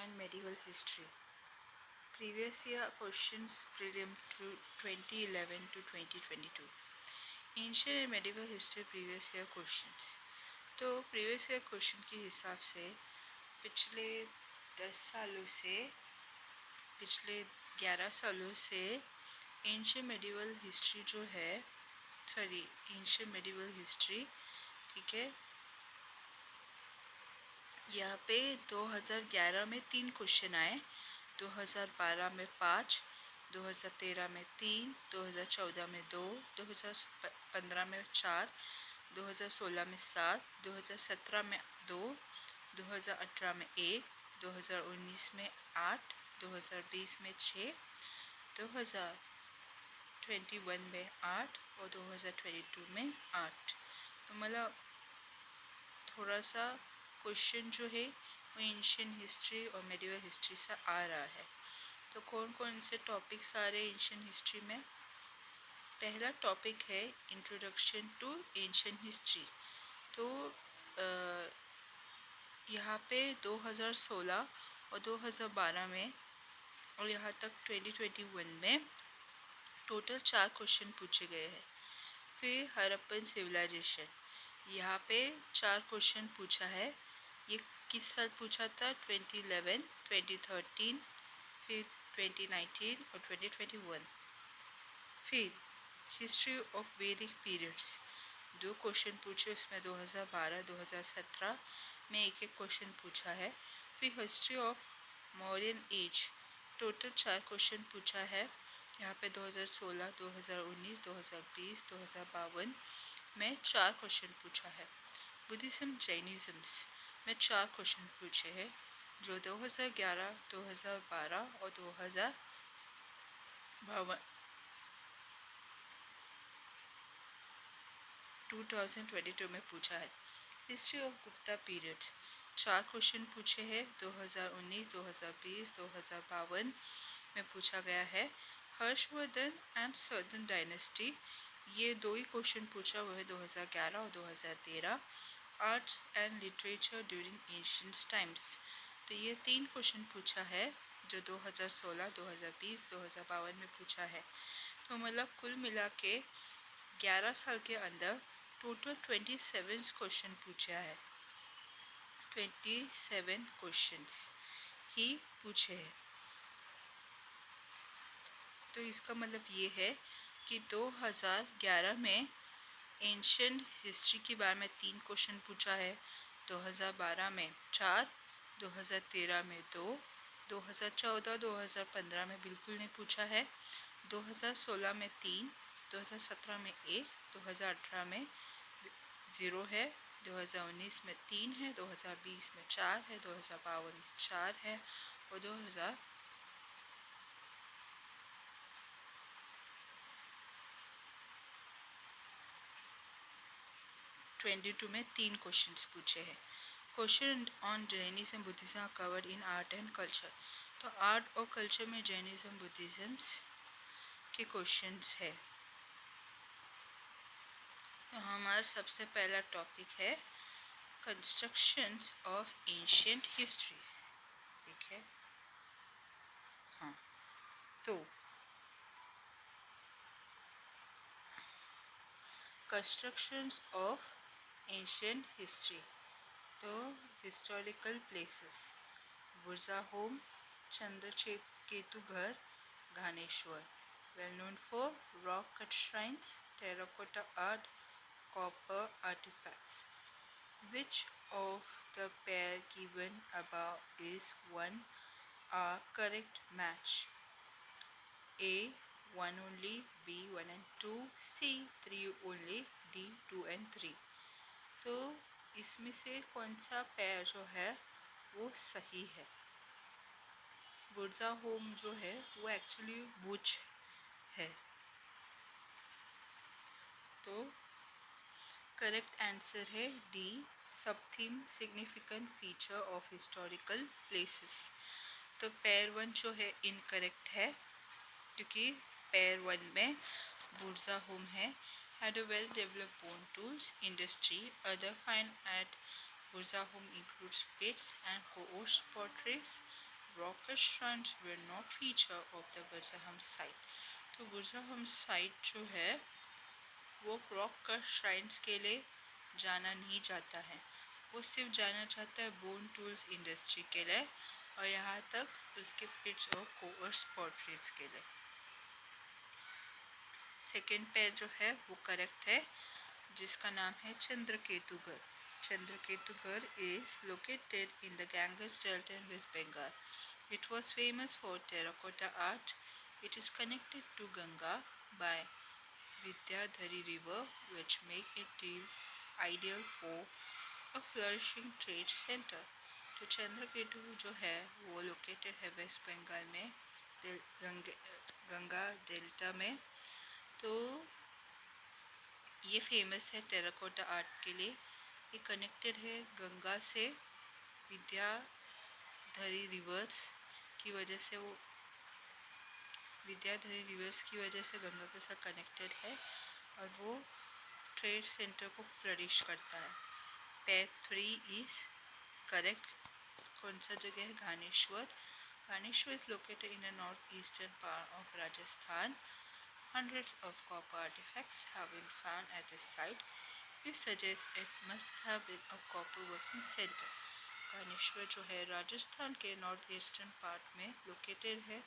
and medieval history. Previous year questions prelim to 2011 to 2022. Ancient and medieval history previous year questions. तो previous year question के हिसाब से पिछले 10 सालों से पिछले 11 सालों से एंशियंट मेडिवल हिस्ट्री जो है एंशियंट मेडिवल हिस्ट्री, ठीक है, यहाँ पे 2011 में 3 क्वेश्चन आए, 2012 में 5, 2013 में 3, 2014 में 2, 2015 में 4, 2016 में 7, 2017 में 2, 2018 में 1, 2019 में 8, 2020 में 6, 2021 में 8 और 2022 में 8। तो मतलब थोड़ा सा क्वेश्चन जो है वो एंशियंट हिस्ट्री और मेडिवल हिस्ट्री से आ रहा है। तो कौन कौन से टॉपिक्स आ रहे हैं एंशियंट हिस्ट्री में? पहला टॉपिक है इंट्रोडक्शन टू एंशियंट हिस्ट्री। तो यहाँ पे 2016 और 2012 में और यहाँ तक 2021 में टोटल 4 क्वेश्चन पूछे गए हैं। फिर हड़प्पन सिविलाइजेशन, यहाँ पे 4 क्वेश्चन पूछा है। ये किस साल पूछा था? 2011, 2013, फिर 2019 और 2021। फिर हिस्ट्री ऑफ वैदिक पीरियड्स, 2 क्वेश्चन पूछे, उसमें 2012, 2017 में एक क्वेश्चन पूछा है। फिर history of modern age, total 4 question पूछा है। यहाँ पे 2016, 2019, 2020, 2052 में 4 क्वेश्चन पूछा है। बुद्धिज्म जैनिज्म्स में 4 क्वेश्चन पूछे हैं, जो 2011, 2012 और 2022 में पूछा है। History of Gupta period, 4 question पूछे हैं, 2019, 2020, 2052 में पूछा गया है। हर्षवर्धन एंड सर्दन डायनेस्टी, ये 2 ही क्वेश्चन पूछा हुआ है, 2011 और 2013। Arts and literature during ancient times, तो ये 3 क्वेश्चन पूछा है, जो 2016, 2020, 2052 में पूछा है। तो मतलब कुल मिला के 11 साल के अंदर टोटल 27 क्वेश्चन पूछा है। 27 क्वेश्चंस ही पूछे हैं। तो इसका मतलब ये है कि 2011 में एंशियंट हिस्ट्री के बारे में 3 क्वेश्चन पूछा है, 2012 में 4, 2013 में 2, 2014, 2015 में बिल्कुल नहीं पूछा है, 2016 में 3, 2017 में 1, 2018 में 0 है, 2019 में 3 है, 2020 में 4 है, 2052 में 4 है और 2022 में 3 क्वेश्चंस पूछे हैं। Question on Jainism Buddhism covered in art and culture, तो आर्ट और कल्चर में जैनिज्म बुद्धिज्म के क्वेश्चंस है। तो हमारा सबसे पहला टॉपिक है कंस्ट्रक्शंस ऑफ एंशिएंट हिस्ट्रीज, ठीक है। हाँ, तो कंस्ट्रक्शंस ऑफ एंशिएंट हिस्ट्री, तो हिस्टोरिकल प्लेसेस, बुर्जा होम, चंद्रकेतु घर, घानेश्वर, well known for rock cut shrines, terracotta art, copper artifacts. Which of the pair given above is one a correct match? A 1 only, B 1 and 2, C 3 only, D 2 and 3। तो इसमें से कौन सा pair जो है वो सही है? बुर्जा होम जो है वो एक्चुअली बुच है। तो करेक्ट आंसर है डी, सब theme significant feature of historical places. तो पेयर 1 जो है इनकरेक्ट है, क्योंकि पेयर 1 में बुर्जा होम है। Had a well-developed bone tools industry. Other find at Burza home includes pits and coarse potteries, rock shrines were not feature of the Burzaham site. तो बुरजाहम site जो है वो रॉक श्राइन्स के लिए जाना नहीं जाता है, वो सिर्फ जाना चाहता है बोन टूल्स इंडस्ट्री के लिए और यहाँ तक उसके पिट्स और कोवर्स पोर्ट्रेट्स के लिए। सेकेंड पेयर जो है वो करेक्ट है, जिसका नाम है चंद्रकेतुगढ़। चंद्रकेतुगढ़ is located in the Ganges Delta in West Bengal. It was famous for terracotta art. It is connected to Ganga by Vidyadhari River, which make it ideal for a flourishing trade center. तो चंद्रकेतु जो है वो located है waste Bengal में Ganga delta में। तो ये famous है टेराकोटा आर्ट के लिए। ये कनेक्टेड है गंगा से, विद्याधरी रिवर्स की वजह से वो विद्याधरी रिवर्स की वजह से गंगा के साथ कनेक्टेड है और वो ट्रेड सेंटर को फ्लरिश करता है। Pair 3 is correct. कौन सा जगह है? Ganeshwar. Ganeshwar is located in the north eastern part of Rajasthan. Hundreds of copper artifacts have been found at this site, which suggests it must have been a copper working center. घानेश्वर जो है राजस्थान के north eastern part में located है।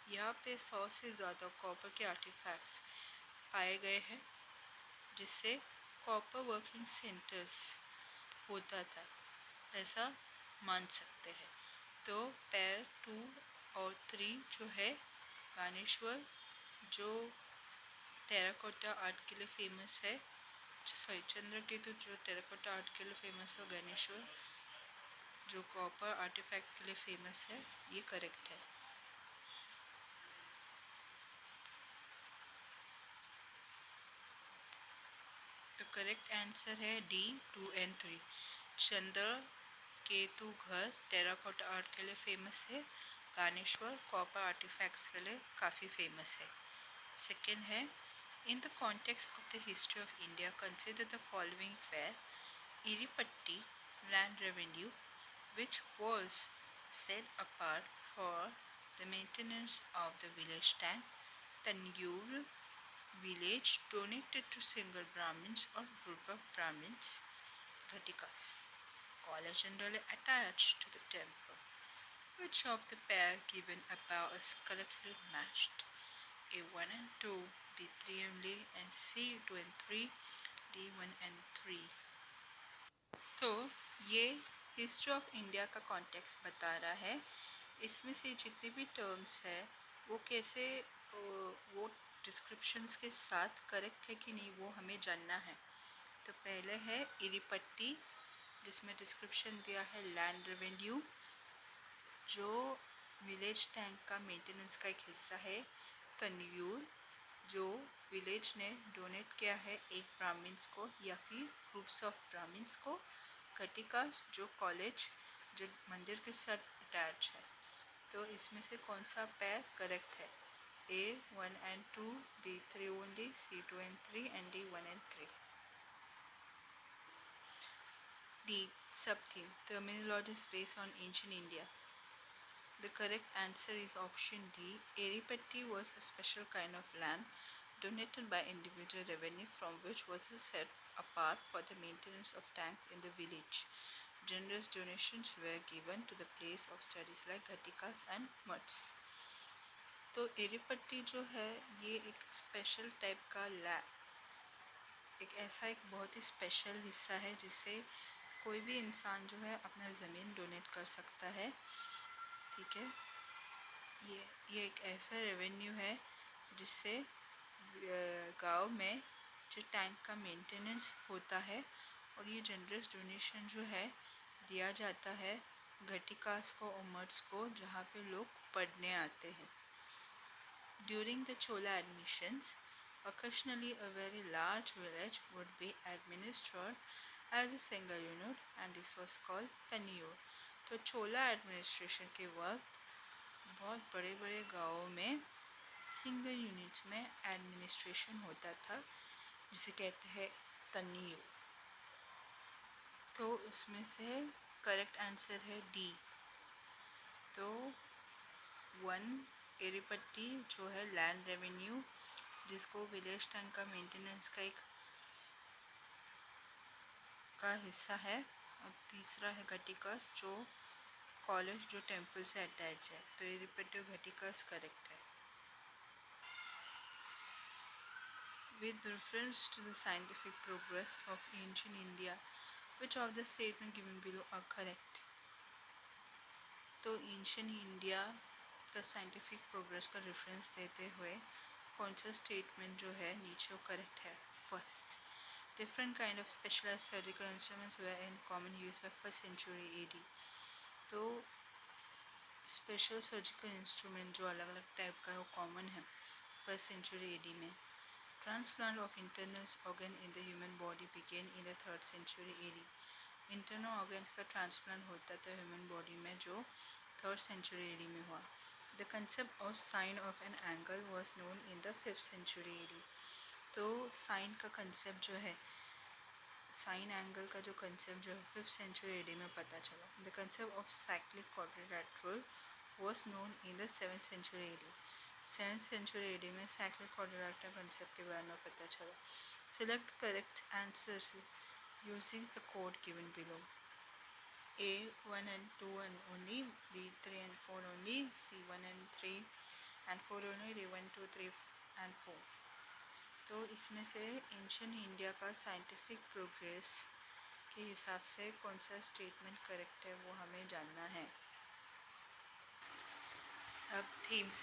यहाँ पे 100 से ज़्यादा copper के आर्टिफैक्ट्स पाए गए हैं, जिससे कॉपर वर्किंग सेंटर्स होता था, ऐसा मान सकते हैं। तो पेयर 2 और 3 जो है घानेश्वर जो टेराकोटा आर्ट के लिए फेमस है, सॉरी चंद्रकेतु जो टेराकोटा आर्ट के लिए फेमस है, गणेश्वर जो कॉपर आर्टिफैक्ट्स के लिए फेमस है, ये करेक्ट है। तो करेक्ट आंसर है डी 2 एंड 3। चंद्रकेतुगढ़ टेराकोटा आर्ट के लिए फेमस है, कानेश्वर कॉपर आर्टिफैक्ट्स के लिए काफ़ी फेमस है। सेकेंड है, in the context of the history of India, consider the following fair: Iripatti land revenue, which was set apart for the maintenance of the village tank. Tanjore village donated to single Brahmins or group of Brahmins. Ghatikas college generally attached to the temple. Which of the pair given above is correctly matched? A1 and 2, B3 only, and C2 and 3, D1 and 3। तो ये history of India का context बता रहा है। इसमें से जितने भी टर्म्स है वो कैसे वो डिस्क्रिप्शंस के साथ करेक्ट है कि नहीं वो हमें जानना है। तो पहले है इरिपट्टी, जिसमें डिस्क्रिप्शन दिया है लैंड रेवेन्यू, जो विलेज टैंक का मेंटेनेंस का एक हिस्सा है। तंजूर, जो विलेज ने डोनेट किया है एक ब्राह्मण्स को या फिर ग्रुप्स ऑफ ब्राह्मण्स को। घटिका, जो कॉलेज जो मंदिर के साथ अटैच है। तो इसमें से कौन सा पैर करेक्ट है? A1 and 2, B3 only, C2 and 3, and D1 and 3। D. Sub-theme. Terminology is based on ancient India. The correct answer is option D. Eripatti was a special kind of land donated by individual revenue from which was set apart for the maintenance of tanks in the village. Generous donations were given to the place of studies like Ghatikas and mutts. तो एरिपट्टी जो है ये एक special type का एक ऐसा एक बहुत ही स्पेशल हिस्सा है जिससे कोई भी इंसान जो है अपना ज़मीन डोनेट कर सकता है। ठीक है, ये एक ऐसा रेवेन्यू है जिससे गांव में जो टैंक का मेंटेनेंस होता है और ये जनरस डोनेशन जो है दिया जाता है घटिकास को और मर्ड्स को, जहाँ पे लोग पढ़ने आते हैं। During the Chola admissions, occasionally a very large village would be administered as a single unit and this was called Taniyur। तो चोला एडमिनिस्ट्रेशन के वक्त बहुत बड़े बड़े गाँवों में सिंगल यूनिट्स में एडमिनिस्ट्रेशन होता था, जिसे कहते हैं तनियू। तो उसमें से करेक्ट आंसर है डी। तो वन एरीपट्टी जो है लैंड रेवेन्यू, जिसको विलेज टैंक का मेंटेनेंस का हिस्सा है। और तीसरा है घटिकास जो कॉलेज जो टेम्पल से अटैच है। तो एरीपट्टी घटिकास करेक्ट है। With reference to the scientific progress of ancient India, which of the statement given below are correct? तो एंशियंट इंडिया का साइंटिफिक प्रोग्रेस का रेफरेंस देते हुए कौन सा स्टेटमेंट जो है नीचे वो करेक्ट है? First, different kind of specialised surgical instruments were in common use by first century AD. तो स्पेशल सर्जिकल इंस्ट्रूमेंट जो अलग अलग टाइप का है वो कॉमन है फर्स्ट सेंचुरी एडी में। Transplant of internal organ in the human body began in the 3rd century AD. Internal organ का ट्रांसप्लांट होता था ह्यूमन बॉडी में जो 3rd century AD में हुआ। The concept of sine of an angle was known in the 5th century AD। तो sign का concept जो है, साइन एंगल का जो कंसेप्ट जो है 5th century AD में पता चला। The concept of cyclic quadrilateral was known in the 7th century AD। 7th century AD में साइक्लिक क्वाड्रिलेटरल कंसेप्ट के बारे में पता चला। Select correct answers using the code given below. A 1 and 2 and only, B 3 and 4 only, C 1 and 3 and 4 only, D 1 2 3 and 4। तो इसमें से ancient India का साइंटिफिक प्रोग्रेस के हिसाब से कौन सा स्टेटमेंट करेक्ट है वो हमें जानना है। Sub themes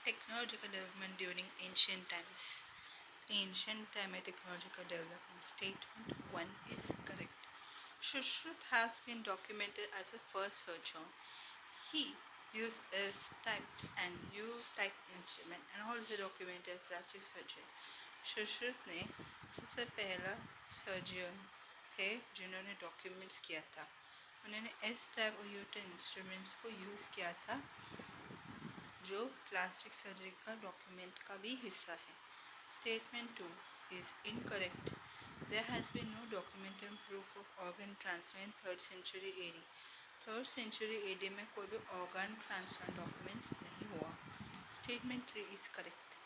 technological development during ancient times. Ancient time में technological development statement 1 is correct. Shushruth has been documented as a first surgeon. He used S types and U type instrument and also documented plastic surgery. Shushruth ने सबसे पहला surgeon थे जिन्होंने documents किया था। उन्होंने S type और you type instruments को यूज़ किया था जो प्लास्टिक सर्जरी का डॉक्यूमेंट का भी हिस्सा है। Statement 2 is incorrect. There has been no documented proof of organ transplant in 3rd century AD. 3rd century AD में कोई भी organ transplant documents नहीं हुआ। Statement 3 is correct.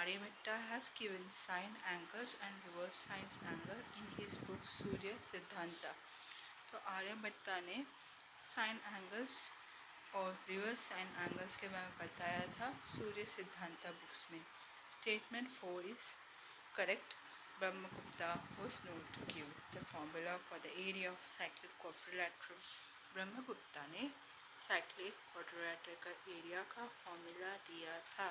Aryabhatta has given sine angles and reverse sine angle in his book Surya Siddhanta. तो आर्यभट्टा ने sign angles और reverse sign angles के बारे में बताया था सूर्य सिद्धांता बुक्स में। Statement 4 is correct. Brahmagupta was known to give the formula for the area of cyclic quadrilateral. Brahmagupta ने साइक्लिक क्वाड्रिलेटरल का एरिया का फॉर्मूला दिया था।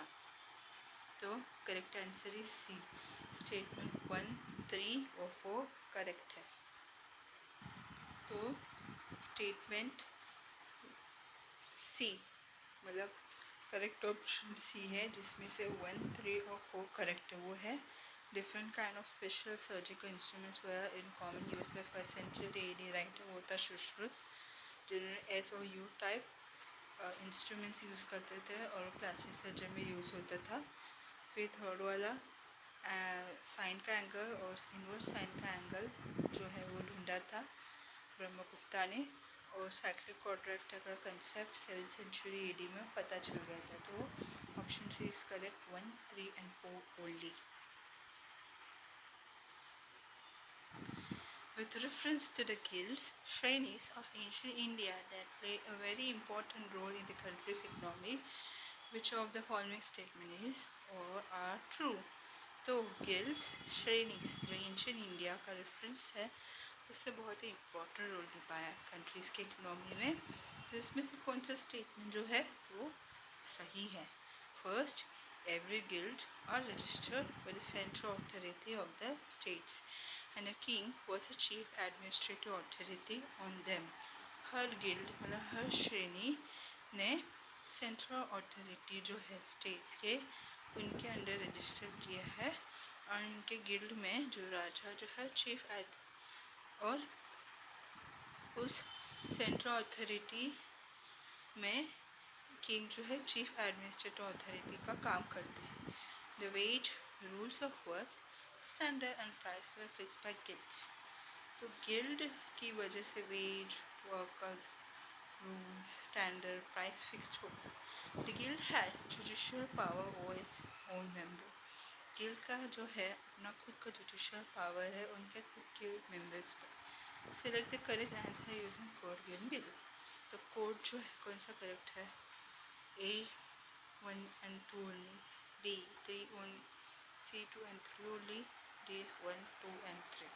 तो correct answer is C. Statement 1 3 और 4 करेक्ट है। तो स्टेटमेंट सी मतलब करेक्ट ऑप्शन सी है, जिसमें से 1 3 और 4 करेक्ट है। वो है different kind of special surgical instruments were in common use bye 1st century AD। Right वो था सुश्रुत जिन्होंने एस और यू टाइप इंस्ट्रूमेंट्स यूज़ करते थे और प्लास्टिक सर्जरी में यूज़ होता था। फिर थर्ड वाला साइन का एंगल और इनवर्स साइन का एंगल जो है वो ढूंढा था ब्रह्मगुप्ता ने। और साइक्लिक क्वाड्रिलेटरल का कंसेप्ट 7th century AD में पता चल गया था। तो option C is correct 1 3 and 4 only. With reference to the guilds, shrainis of ancient India that played a very important role in the country's economy, which of the following statement is or are true? तो guilds श्रेणीज जो ancient India का reference है उससे बहुत ही important role निभाया countries के economy में। तो इसमें से कौन सा स्टेटमेंट जो है वो सही है? First, every guild are registered by the central authority of the states and the king was the chief administrative authority on them. हर गिल्ड मतलब हर श्रेणी ने सेंट्रल अथॉरिटी जो है स्टेट्स के उनके अंडर रजिस्टर किया है और उनके गिल्ड में जो राजा जो है चीफ एड और उस सेंट्रल अथॉरिटी में किंग जो है चीफ एडमिनिस्ट्रेटिव अथॉरिटी का काम करते हैं। The wage rules of work standard and price were fix by guilds. तो गिल्ड की वजह से wage work rules standard price fixed होगा। The guild had judicial power over its own member. Guild का जो है अपना खुद का जुडिशियल पावर है उनके खुद के मेंबर्स पर। Select the correct answer using code given below. तो कोड जो है कौन सा करेक्ट है? A 1 and 2 only, B 3 only, C 2 and 3 only, D is 1, 2 and 3.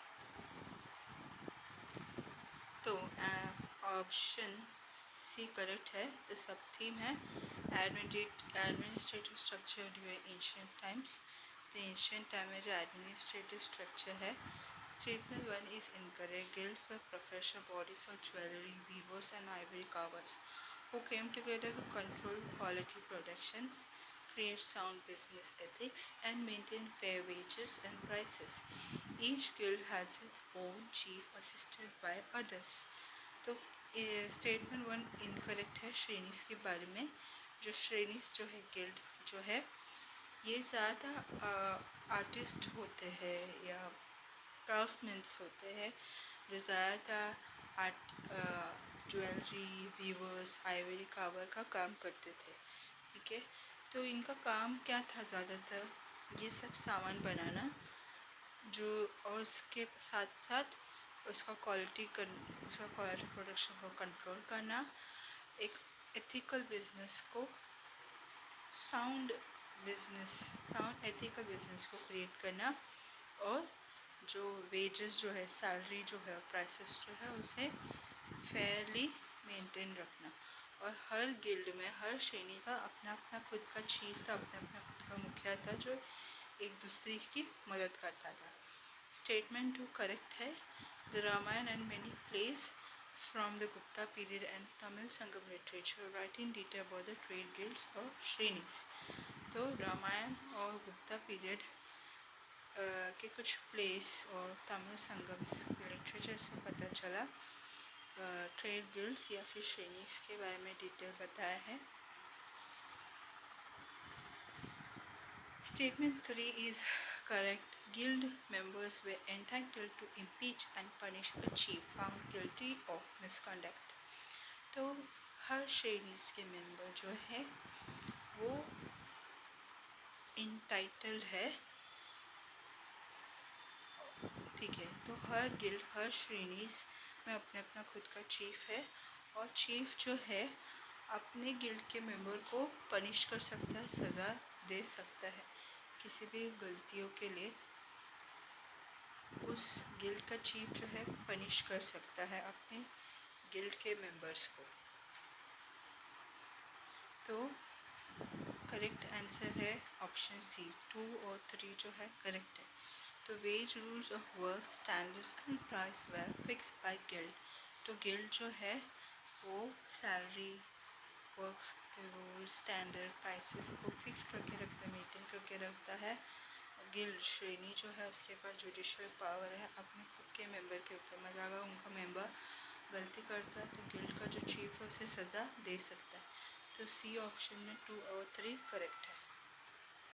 तो ऑप्शन सी करेक्ट है। तो सब थीम है administrative structure during ancient times. तो एंशियंट टाइम में जो एडमिनिस्ट्रेटिव स्ट्रक्चर है। Statement 1 is incorrect. Guilds were professional bodies of jewellery weavers and ivory carvers who came together to control quality productions, create sound business ethics, and maintain fair wages and prices. Each guild has its own chief assisted by others. तो statement 1 incorrect है श्रेणीज के बारे में। जो श्रेणीज जो है guild जो है ये ज़्यादा आर्टिस्ट होते हैं या क्राफ्टमैन्स होते हैं जो ज़्यादातर art jewellery weavers ivory carver का काम करते थे। ठीक है, तो इनका काम क्या था? ज़्यादातर ये सब सामान बनाना जो और उसके साथ साथ उसका क्वालिटी प्रोडक्शन को कंट्रोल करना, एक एथिकल बिजनेस को साउंड एथिकल बिजनेस को क्रिएट करना और जो वेजेस जो है सैलरी जो है प्राइसेस जो है उसे फेयरली मेंटेन रखना। और हर गिल्ड में हर श्रेणी का अपना अपना खुद का चीफ था, अपना अपना खुद का मुखिया था जो एक दूसरे की मदद करता था। स्टेटमेंट 2 करेक्ट है। The Ramayana and many place from the Gupta period and Tamil Sangam literature write in detail about the trade guilds or Shrenis. तो रामायण और गुप्ता पीरियड के कुछ प्लेस और तमिल संगम लिटरेचर से पता चला ट्रेड गिल्ड्स या फिर श्रेणीज के बारे में डिटेल बताया है। Statement 3 is correct. Guild members were entitled to impeach and punish a chief found guilty of misconduct. तो हर श्रेणीज के मेंबर जो है वो इंटाइटल्ड है। ठीक है, तो हर गिल्ड हर श्रेणीज में अपने अपना खुद का चीफ है और चीफ जो है अपने गिल्ड के मेंबर को पनिश कर सकता है, सज़ा दे सकता है किसी भी गलतियों के लिए। उस गिल्ड का चीफ जो है पनिश कर सकता है अपने गिल्ड के मेंबर्स को। तो करेक्ट आंसर है ऑप्शन सी 2 और 3 जो है करेक्ट है। तो wage rules of work standards and price were fix by guild. तो गिल्ड जो है वो सैलरी वर्क्स के रूल स्टैंडर्ड प्राइसेस को फिक्स करके रखता है, मेंटेन करके रखता है। गिल्ड श्रेणी जो है उसके पास जुडिशियल पावर है अपने खुद के मेंबर के ऊपर। मतलब अगर उनका मेंबर गलती करता है तो गिल्ड का जो चीफ है उसे सज़ा दे सकता है। तो सी ऑप्शन में 2 और 3 करेक्ट है।